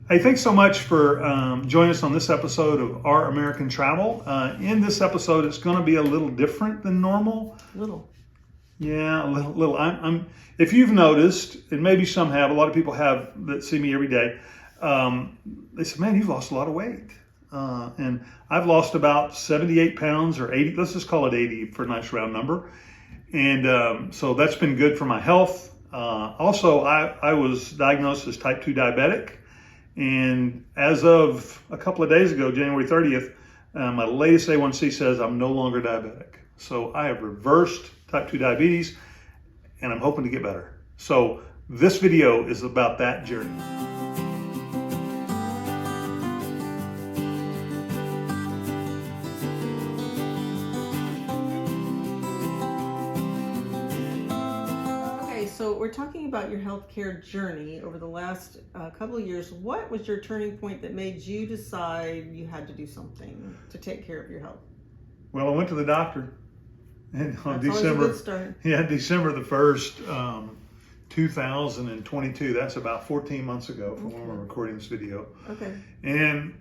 Hey, thanks so much for joining us on this episode of urAmericanTravel. In this episode, it's going to be a little different than normal. Little. Yeah, a little. If you've noticed, and maybe some have, a lot of people have that see me every day. They said, "Man, you've lost a lot of weight," and I've lost about 78 pounds or 80. Let's just call it 80 for a nice round number. And so that's been good for my health. Also, I was diagnosed as type 2 diabetic. And as of a couple of days ago, January 30th, my latest A1C says I'm no longer diabetic. So I have reversed type 2 diabetes, and I'm hoping to get better. So this video is about that journey. So we're talking about your healthcare journey over the last couple of years. What was your turning point that made you decide you had to do something to take care of your health? Well, I went to the doctor, and on That's December, always a good start. Yeah, December the 1st, 2022. That's about 14 months ago from when we're recording this video. Okay. And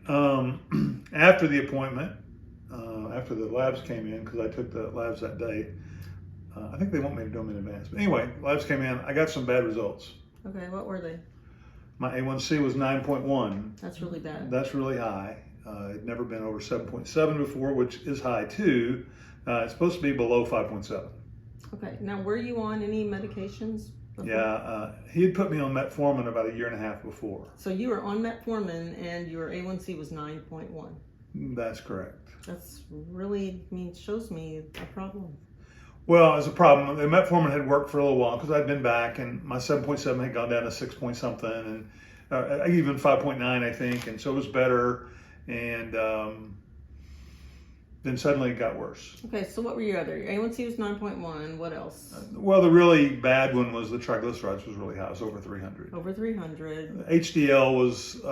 after the appointment, after the labs came in, because I took the labs that day. I think they want me to do them in advance. But anyway, labs came in. I got some bad results. Okay, what were they? My A1C was 9.1. That's really bad. That's really high. It'd never been over 7.7 before, which is high too. It's supposed to be below 5.7. Okay, now were you on any medications before? Yeah, he had put me on metformin about 1.5 years before. So you were on metformin and your A1C was 9.1. That's correct. That's really, shows me a problem. Well, as a problem, the metformin had worked for a little while because I'd been back and my 7.7 had gone down to 6 point something and even 5.9, I think. And so it was better. And then suddenly it got worse. Okay, so what were your other? Your A1C was 9.1. What else? Well, the really bad one was the triglycerides was really high. It was over 300. Over 300. HDL was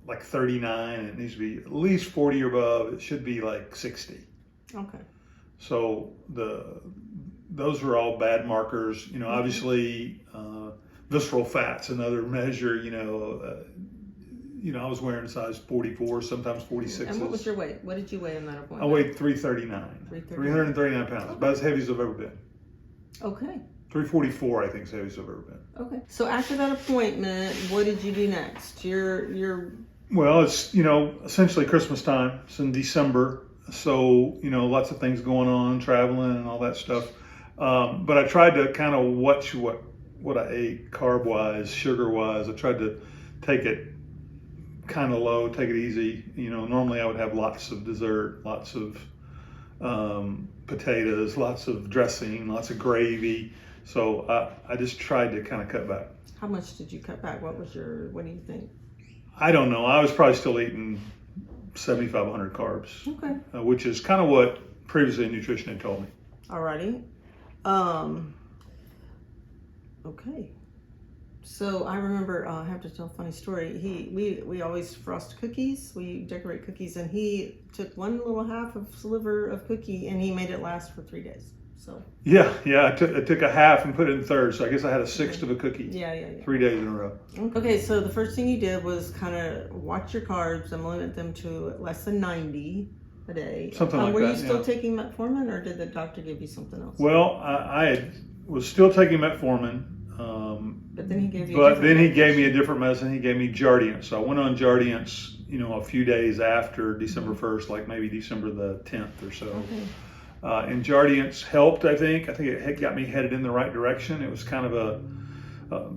like 39. It needs to be at least 40 or above. It should be like 60. Okay. So those are all bad markers. You know, obviously visceral fat's another measure. I was wearing a size 44, sometimes 46. And what was your weight? What did you weigh in that appointment? I weighed 339. 339 pounds. Okay. About as heavy as I've ever been. Okay. 344, I think, is as heavy as I've ever been. Okay. So after that appointment, what did you do next? Well, it's essentially Christmas time. It's in December. So, lots of things going on, traveling and all that stuff. But I tried to kind of watch what I ate carb-wise, sugar-wise. I tried to take it kind of low, take it easy. Normally I would have lots of dessert, lots of potatoes, lots of dressing, lots of gravy. So I just tried to kind of cut back. How much did you cut back? What do you think? I don't know. I was probably still eating 7,500 carbs, okay. Which is kind of what previously a nutrition had told me. Alrighty. Okay. So I remember, I have to tell a funny story. We always frost cookies. We decorate cookies, and he took one little half of sliver of cookie, and he made it last for 3 days. So. Yeah. I took a half and put it in third. So I guess I had a sixth of a cookie. Yeah. 3 days in a row. Okay, so the first thing you did was kind of watch your carbs and limit them to less than 90 a day. Something like that. Were you still taking metformin, or did the doctor give you something else? Well, I was still taking metformin. But then he gave you. Gave me a different medicine. He gave me Jardiance. So I went on Jardiance, a few days after December 1st, like maybe December the 10th or so. Okay. And Jardiance helped, I think. I think it got me headed in the right direction. It was kind of a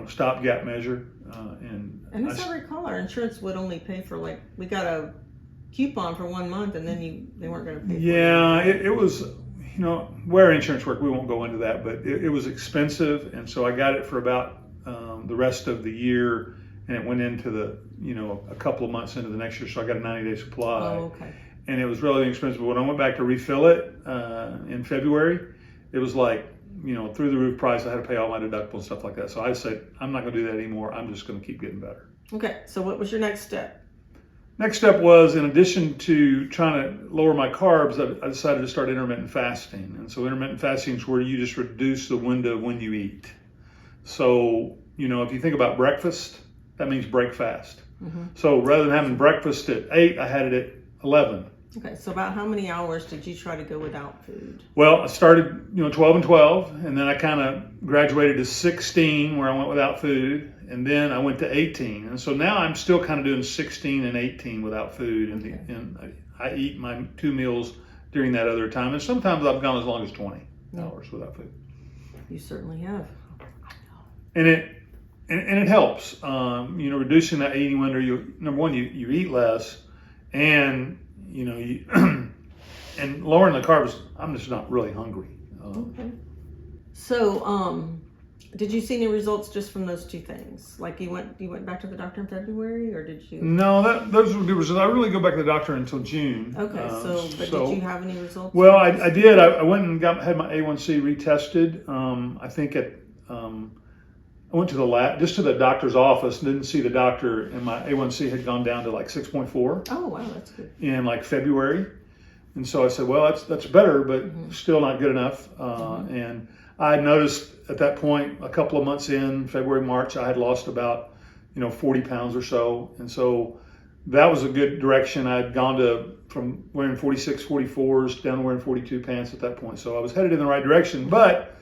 stopgap measure. And as I recall, our insurance would only pay for we got a coupon for 1 month, and then they weren't going to pay for it. Yeah, it was, where insurance worked, we won't go into that, but it was expensive. And so I got it for about the rest of the year, and it went into a couple of months into the next year. So I got a 90-day supply. Oh, okay. And it was really expensive. But when I went back to refill it in February, it was like, through the roof price. I had to pay all my deductibles and stuff like that. So I said, I'm not going to do that anymore. I'm just going to keep getting better. Okay. So what was your next step? Next step was, in addition to trying to lower my carbs, I decided to start intermittent fasting. And so intermittent fasting is where you just reduce the window of when you eat. So, if you think about breakfast, that means break fast. So rather than having breakfast at 8, I had it at 11. Okay, so about how many hours did you try to go without food? Well, I started, 12 and 12, and then I kind of graduated to 16 where I went without food, and then I went to 18. And so now I'm still kind of doing 16 and 18 without food, and I eat my 2 meals during that other time. And sometimes I've gone as long as 20 hours without food. You certainly have. And it helps, reducing that eating window. Number one, you eat less, and you and lowering the carbs. I'm just not really hungry. Okay. So, did you see any results just from those 2 things? Like you went back to the doctor in February, or did you? No, those were good results. I really go back to the doctor until June. Okay, but did you have any results? Well, I did. I went and had my A1C retested. I think I went to the lab, just to the doctor's office, didn't see the doctor, and my A1C had gone down to like 6.4. Oh, wow, that's good. In like February. And so I said, well, that's better, but still not good enough. And I noticed at that point, a couple of months in, February, March, I had lost about, 40 pounds or so. And so that was a good direction. I had gone from wearing 46, 44s down to wearing 42 pants at that point. So I was headed in the right direction, but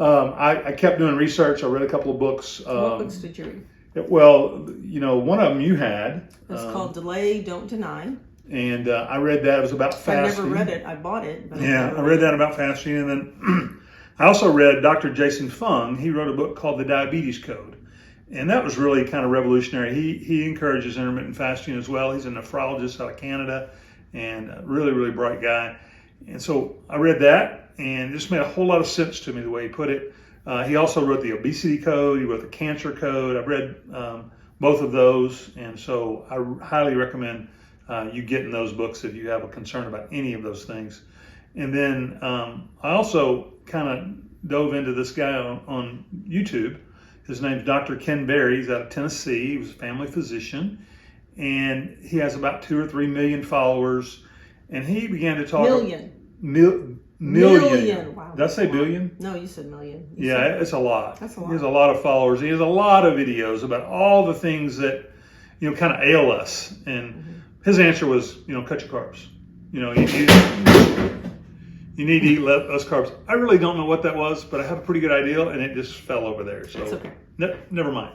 I kept doing research. I read a couple of books. What books did you read? Well, one of them you had. It's called Delay, Don't Deny. And I read that. It was about fasting. I never read it. I bought it. But I read that about fasting. And then I also read Dr. Jason Fung. He wrote a book called The Diabetes Code. And that was really kind of revolutionary. He encourages intermittent fasting as well. He's a nephrologist out of Canada and a really, really bright guy. And so I read that, and it just made a whole lot of sense to me the way he put it. He also wrote the Obesity Code. He wrote the Cancer Code. I've read both of those. And so I highly recommend you getting those books if you have a concern about any of those things. And then I also kind of dove into this guy on YouTube. His name's Dr. Ken Berry. He's out of Tennessee. He was a family physician, and he has about 2 or 3 million followers. And he began to talk. Million. Wow. Did I say billion? No, you said million. It's a lot. That's a lot. He has a lot of followers. He has a lot of videos about all the things that kind of ail us. And his answer was, cut your carbs. You need to eat less carbs. I really don't know what that was, but I have a pretty good idea, and it just fell over there. So it's okay. Never mind.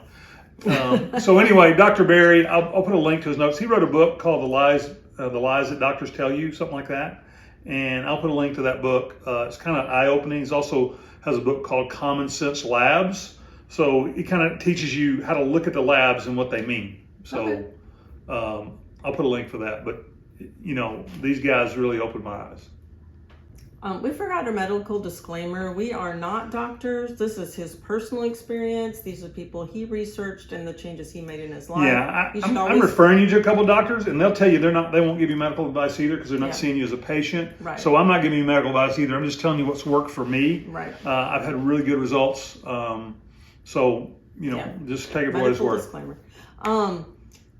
So anyway, Dr. Berry, I'll put a link to his notes. He wrote a book called The Lies That Doctors Tell You, something like that. And I'll put a link to that book. It's kind of eye-opening. He also has a book called Common Sense Labs. So it kind of teaches you how to look at the labs and what they mean. So I'll put a link for that. But, these guys really opened my eyes. We forgot our medical disclaimer. We are not doctors. This is his personal experience. These are people he researched and the changes he made in his life. Yeah, I'm referring you to a couple of doctors, and they'll tell you they won't give you medical advice either because they're not seeing you as a patient. Right. So I'm not giving you medical advice either. I'm just telling you what's worked for me. Right. I've had really good results. Just take it for what it's worth. Disclaimer.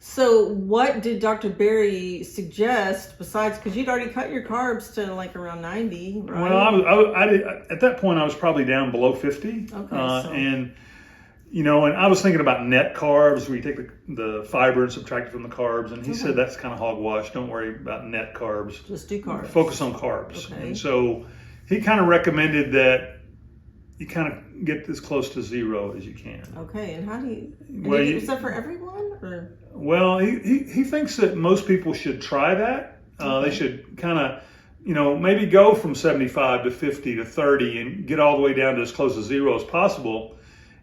So what did Dr. Berry suggest besides, because you'd already cut your carbs to like around 90, right? Well, I did, at that point I was probably down below 50. And I was thinking about net carbs, where you take the fiber and subtract it from the carbs. And he said that's kind of hogwash. Don't worry about net carbs. Just do carbs. Focus on carbs. Okay. And so he kind of recommended that you kind of get as close to zero as you can. Okay, and how do you? Is that for everyone, or? Well, he thinks that most people should try that. They should kind of, maybe go from 75 to 50 to 30 and get all the way down to as close to zero as possible.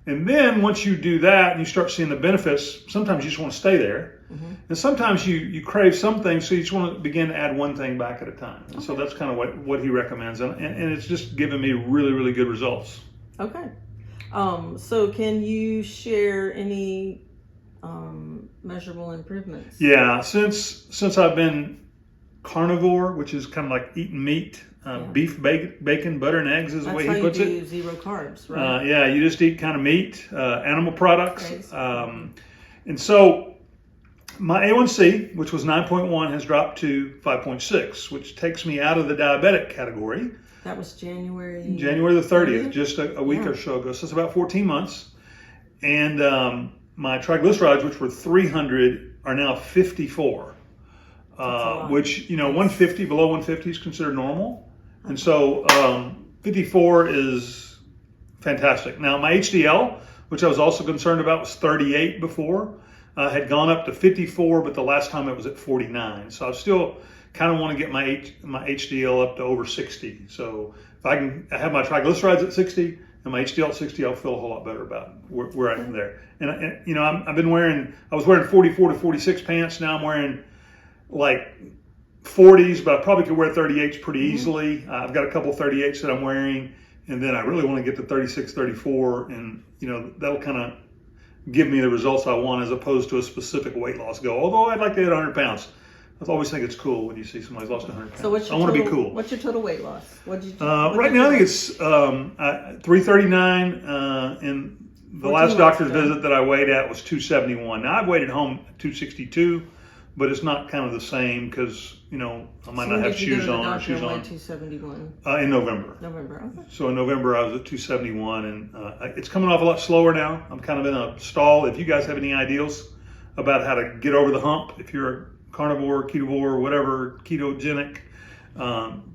And then once you do that and you start seeing the benefits, sometimes you just want to stay there. And sometimes you crave some things, so you just want to begin to add one thing back at a time. And so that's kind of what he recommends. And it's just given me really, really good results. Okay. So can you share any measurable improvements? Yeah, since I've been carnivore, which is kind of like eating meat, beef, bacon, butter, and eggs is the way he puts it. That's how you do 0 carbs, right? You just eat kind of meat, animal products. And so my A1C, which was 9.1, has dropped to 5.6, which takes me out of the diabetic category. That was January the 30th, just a week or so ago. So it's about 14 months. And my triglycerides, which were 300, are now 54. Which, 150, below 150 is considered normal. And so 54 is fantastic. Now, my HDL, which I was also concerned about, was 38 before. Had gone up to 54, but the last time it was at 49. So I still kind of want to get my HDL up to over 60. So if I have my triglycerides at 60 and my HDL at 60, I'll feel a whole lot better about where I am there. And I was wearing 44 to 46 pants. Now I'm wearing like 40s, but I probably could wear 38s pretty easily. I've got a couple 38s that I'm wearing, and then I really want to get to 36, 34, and that'll kind of give me the results I want as opposed to a specific weight loss goal. Although I'd like to hit 100 pounds. I always think it's cool when you see somebody's lost 100 pounds. So I want to be cool. What's your total weight loss? Right now I think it's 339, and the last doctor's visit that I weighed at was 271. Now I've weighed at home at 262, but it's not kind of the same because, I might not have shoes on or shoes on. 271? In November. Okay. So in November I was at 271, and it's coming off a lot slower now. I'm kind of in a stall. If you guys have any ideas about how to get over the hump, if you're a carnivore, ketovore, whatever, ketogenic,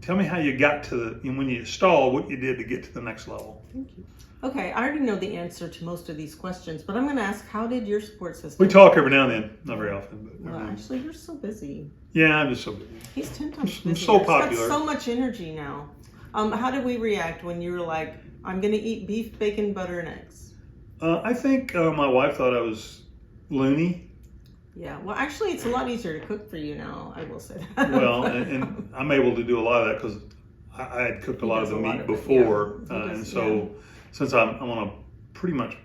tell me how you got to when you stalled, what you did to get to the next level. Thank you. Okay, I already know the answer to most of these questions, but I'm going to ask, how did your support system? We talk every now and then, not very often. But well, actually, you're so busy. Yeah, I'm just so busy. He's 10 times busier. I'm so popular. He's got so much energy now. How did we react when you were like, I'm going to eat beef, bacon, butter, and eggs? I think my wife thought I was loony. Yeah, well, actually, it's a lot easier to cook for you now, I will say that. Well, and I'm able to do a lot of that because I had cooked a lot of the meat before. And so since I'm on a pretty much,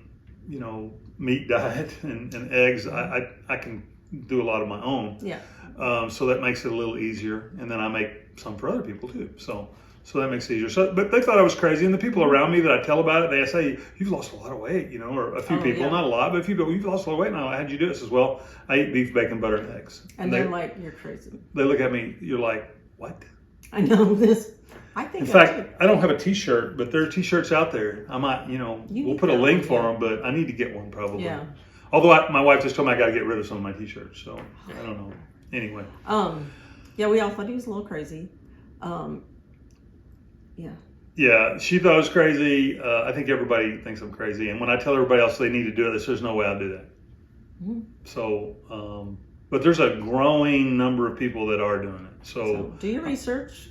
meat diet and eggs, I can do a lot of my own. Yeah. So that makes it a little easier. And then I make some for other people too. So that makes it easier. So, but they thought I was crazy. And the people around me that I tell about it, they say, you've lost a lot of weight, or a few people, not a lot, but a few people, you've lost a lot of weight now. How'd you do it? I says, well, I eat beef, bacon, butter, and eggs. And they're like, you're crazy. They look at me, you're like, what? I know this. I think. In fact, I don't have a T-shirt, but there are T-shirts out there. I might, we'll put a link for them, but I need to get one probably. Yeah. Although my wife just told me I got to get rid of some of my T-shirts, so I don't know. Anyway. Yeah, we all thought he was a little crazy. Yeah. Yeah, she thought I was crazy. I think everybody thinks I'm crazy, and when I tell everybody else they need to do it, they say, there's no way I'll do that. Mm-hmm. So, but there's a growing number of people that are doing it. So do your research.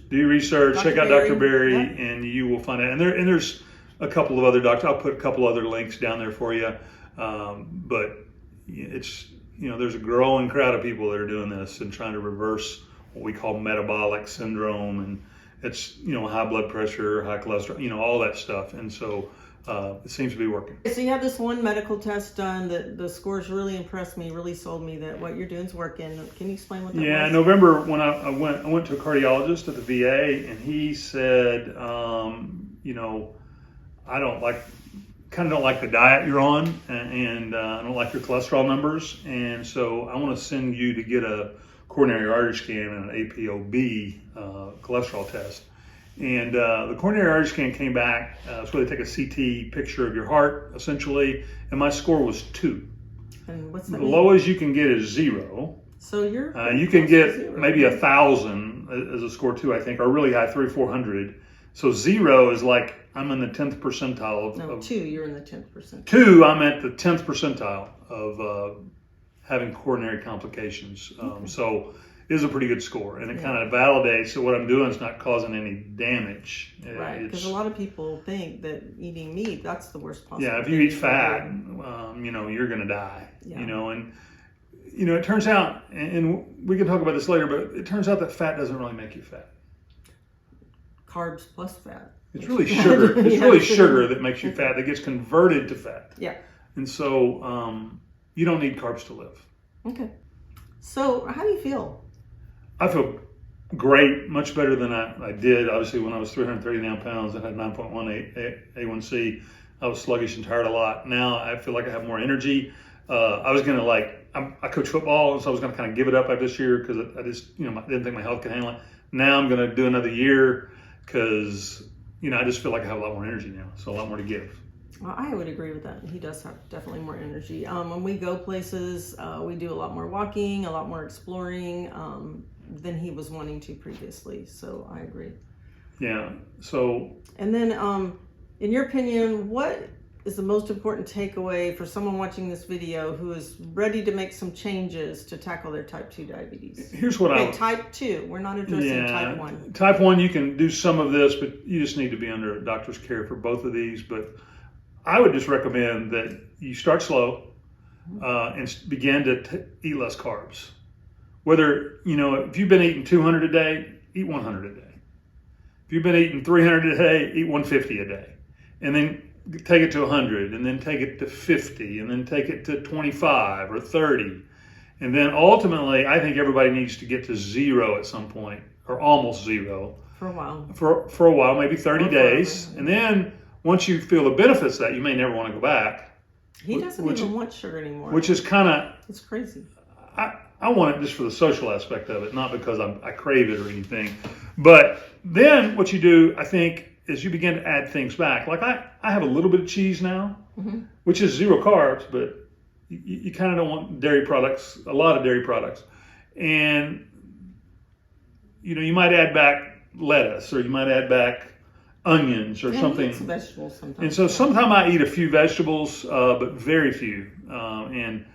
Check out Dr. Berry, and you will find out. And there's a couple of other doctors. I'll put a couple other links down there for you. But it's there's a growing crowd of people that are doing this and trying to reverse what we call metabolic syndrome, and it's high blood pressure, high cholesterol, all that stuff. And so it seems to be working. So you had this one medical test done that the scores really impressed me, really sold me that what you're doing is working. Can you explain what that was? Yeah, in November when I went to a cardiologist at the VA, and he said, I don't like the diet you're on, and I don't like your cholesterol numbers, and so I want to send you to get a coronary artery scan and an ApoB cholesterol test. And the coronary artery scan came back. It's where they take a CT picture of your heart, essentially, and my score was 2. And what's that The mean? lowest you can get is 0. So you can get maybe 1,000 as a score 2, I think, or really high 300, 400. So 0 is like I'm in the 10th percentile of 2. You're in the 10th percentile. 2, I'm at the 10th percentile of having coronary complications. So it is a pretty good score, and it kind of validates that what I'm doing is not causing any damage. Right, because a lot of people think that eating meat, that's the worst possible. Yeah, if you eat fat, you're going to die. Yeah. And it turns out, and we can talk about this later, but it turns out that fat doesn't really make you fat. Carbs plus fat. It's really sugar. It's really sugar that makes you fat, that gets converted to fat. Yeah. And so you don't need carbs to live. Okay. So how do you feel? I feel great, much better than I did. Obviously, when I was 339 pounds and had 9.1 A1C, I was sluggish and tired a lot. Now I feel like I have more energy. I was going to I coach football, and so I was going to kind of give it up after this year because I just, didn't think my health could handle it. Now I'm going to do another year because, I just feel like I have a lot more energy now, so a lot more to give. Well, I would agree with that. He does have definitely more energy. When we go places, we do a lot more walking, a lot more exploring than he was wanting to previously. So I agree. Yeah. So. And then, in your opinion, what is the most important takeaway for someone watching this video who is ready to make some changes to tackle their type 2 diabetes? Here's what type 2. We're not addressing type 1. Type 1, you can do some of this, but you just need to be under a doctor's care for both of these. But I would just recommend that you start slow and begin to eat less carbs. Whether, if you've been eating 200 a day, eat 100 a day. If you've been eating 300 a day, eat 150 a day. And then take it to 100, and then take it to 50, and then take it to 25 or 30. And then ultimately, I think everybody needs to get to 0 at some point, or almost 0. For a while. For a while, maybe 30 days. And then once you feel the benefits of that, you may never want to go back. He doesn't even want sugar anymore. Which is kind of... It's crazy. I want it just for the social aspect of it, not because I crave it or anything. But then what you do, I think, is you begin to add things back. Like I have a little bit of cheese now, which is 0 carbs, but you kind of don't want dairy products, a lot of dairy products. And, you might add back lettuce, or you might add back onions or something. Vegetables sometimes. And so sometimes I eat a few vegetables, but very few. And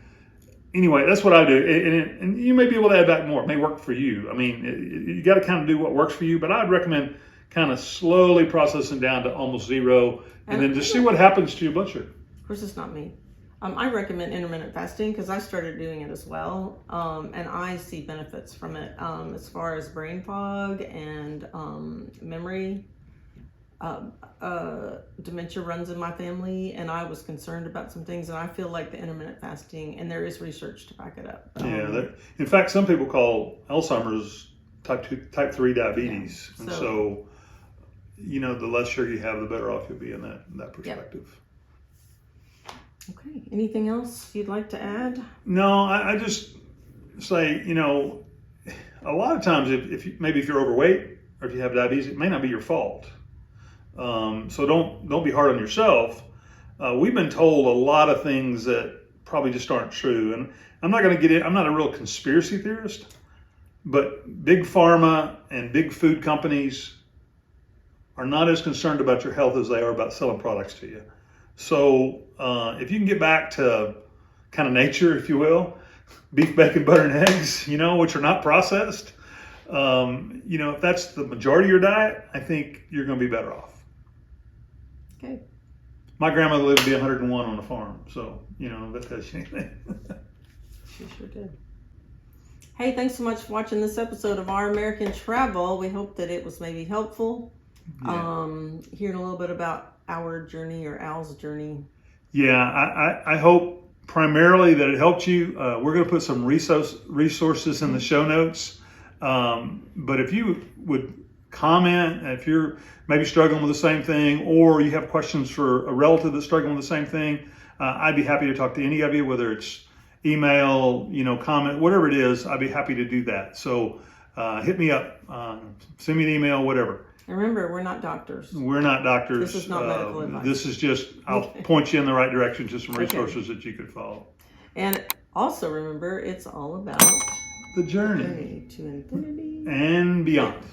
anyway, that's what I do. And you may be able to add back more. It may work for you. I mean, you got to kind of do what works for you, but I'd recommend kind of slowly processing down to almost 0, and then just see what happens to your blood sugar. Of course, it's not me. I recommend intermittent fasting because I started doing it as well, and I see benefits from it as far as brain fog and memory. Dementia runs in my family, and I was concerned about some things, and I feel like the intermittent fasting, and there is research to back it up. In fact, some people call Alzheimer's type 3 diabetes, and so the less sugar you have, the better off you'll be in that perspective. Okay. Anything else you'd like to add? No, I just say, a lot of times if you're overweight or if you have diabetes, it may not be your fault. So don't be hard on yourself. We've been told a lot of things that probably just aren't true. And I'm not going to get in. I'm not a real conspiracy theorist, but big pharma and big food companies are not as concerned about your health as they are about selling products to you. So if you can get back to kind of nature, if you will, beef, bacon, butter, and eggs, which are not processed, if that's the majority of your diet, I think you're going to be better off. Okay. My grandmother lived to be 101 on a farm, so, that tells you anything. She sure did. Hey, thanks so much for watching this episode of Our American Travel. We hope that it was maybe helpful. Yeah. Hearing a little bit about our journey or Al's journey. Yeah, I hope primarily that it helped you. We're going to put some resources in the show notes. But if you would comment, if you're maybe struggling with the same thing, or you have questions for a relative that's struggling with the same thing, I'd be happy to talk to any of you, whether it's email, comment, whatever it is, I'd be happy to do that. So hit me up, send me an email, whatever. And remember, we're not doctors. We're not doctors. This is not medical advice. This is just, I'll point you in the right direction to some resources that you could follow. And also remember, it's all about the journey to infinity and beyond.